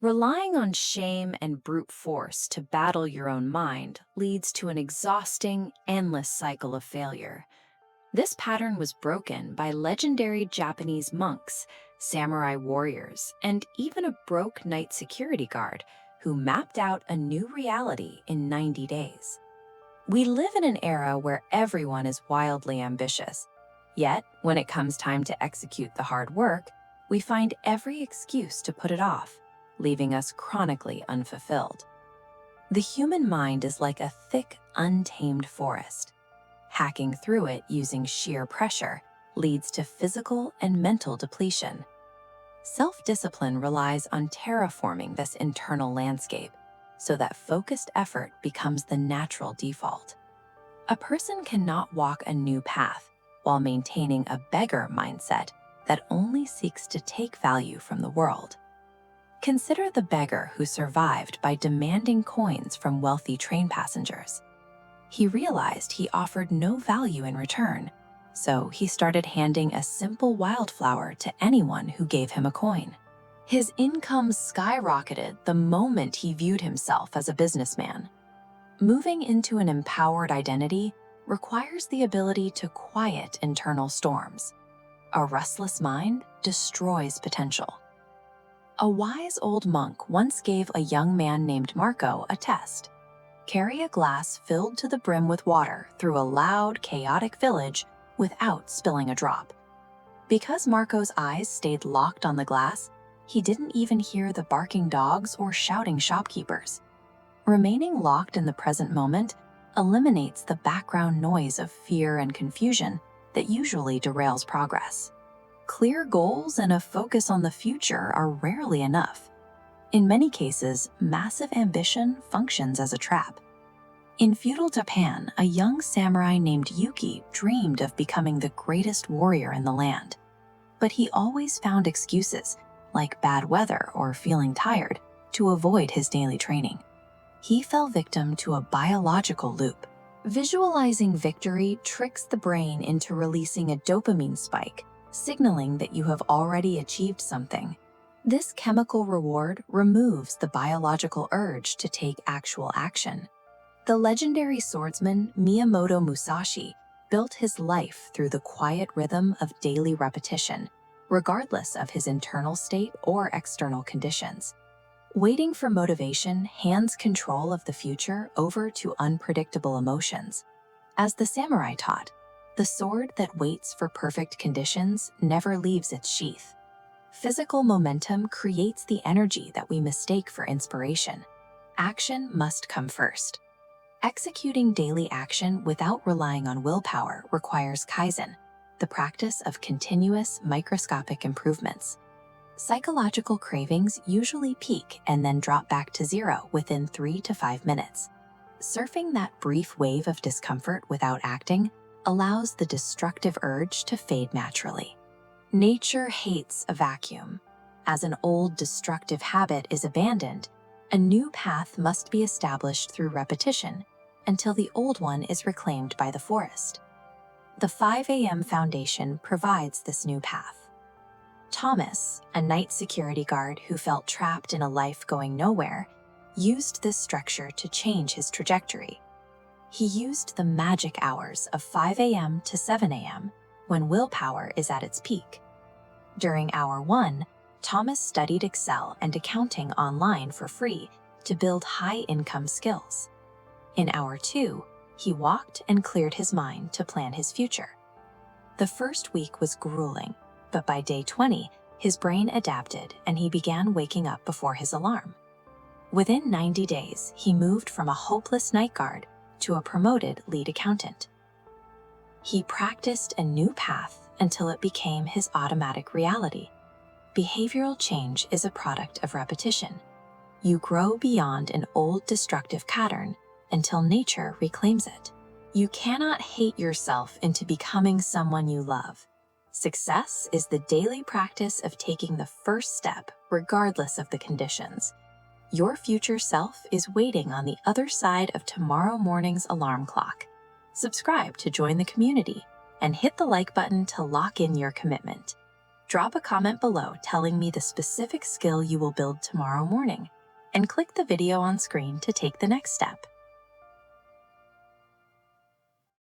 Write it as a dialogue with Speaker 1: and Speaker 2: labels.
Speaker 1: Relying on shame and brute force to battle your own mind leads to an exhausting, endless cycle of failure. This pattern was broken by legendary Japanese monks, samurai warriors, and even a broke night security guard who mapped out a new reality in 90 days. We live in an era where everyone is wildly ambitious. Yet, when it comes time to execute the hard work, we find every excuse to put it off, leaving us chronically unfulfilled. The human mind is like a thick, untamed forest. Hacking through it using sheer pressure leads to physical and mental depletion. Self-discipline relies on terraforming this internal landscape so that focused effort becomes the natural default. A person cannot walk a new path while maintaining a beggar mindset that only seeks to take value from the world. Consider the beggar who survived by demanding coins from wealthy train passengers. He realized he offered no value in return, so he started handing a simple wildflower to anyone who gave him a coin. His income skyrocketed the moment he viewed himself as a businessman. Moving into an empowered identity requires the ability to quiet internal storms. A restless mind destroys potential. A wise old monk once gave a young man named Marco a test. Carry a glass filled to the brim with water through a loud, chaotic village without spilling a drop. Because Marco's eyes stayed locked on the glass, he didn't even hear the barking dogs or shouting shopkeepers. Remaining locked in the present moment eliminates the background noise of fear and confusion that usually derails progress. Clear goals and a focus on the future are rarely enough. In many cases, massive ambition functions as a trap. In feudal Japan, a young samurai named Yuki dreamed of becoming the greatest warrior in the land. But he always found excuses, like bad weather or feeling tired, to avoid his daily training. He fell victim to a biological loop. Visualizing victory tricks the brain into releasing a dopamine spike, signaling that you have already achieved something. This chemical reward removes the biological urge to take actual action. The legendary swordsman Miyamoto Musashi built his life through the quiet rhythm of daily repetition, regardless of his internal state or external conditions. Waiting for motivation hands control of the future over to unpredictable emotions. As the samurai taught, the sword that waits for perfect conditions never leaves its sheath. Physical momentum creates the energy that we mistake for inspiration. Action must come first. Executing daily action without relying on willpower requires kaizen, the practice of continuous microscopic improvements. Psychological cravings usually peak and then drop back to zero within 3 to 5 minutes. Surfing that brief wave of discomfort without acting allows the destructive urge to fade naturally. Nature hates a vacuum. As an old destructive habit is abandoned, a new path must be established through repetition until the old one is reclaimed by the forest. The 5 a.m. Foundation provides this new path. Thomas, a night security guard who felt trapped in a life going nowhere, used this structure to change his trajectory. He used the magic hours of 5 a.m. to 7 a.m. when willpower is at its peak. During hour 1, Thomas studied Excel and accounting online for free to build high-income skills. In hour 2, he walked and cleared his mind to plan his future. The first week was grueling, but by day 20, his brain adapted and he began waking up before his alarm. Within 90 days, he moved from a hopeless night guard to a promoted lead accountant. He practiced a new path until it became his automatic reality. Behavioral change is a product of repetition. You grow beyond an old destructive pattern until nature reclaims it. You cannot hate yourself into becoming someone you love. Success is the daily practice of taking the first step regardless of the conditions. Your future self is waiting on the other side of tomorrow morning's alarm clock. Subscribe to join the community and hit the like button to lock in your commitment. Drop a comment below telling me the specific skill you will build tomorrow morning, and click the video on screen to take the next step.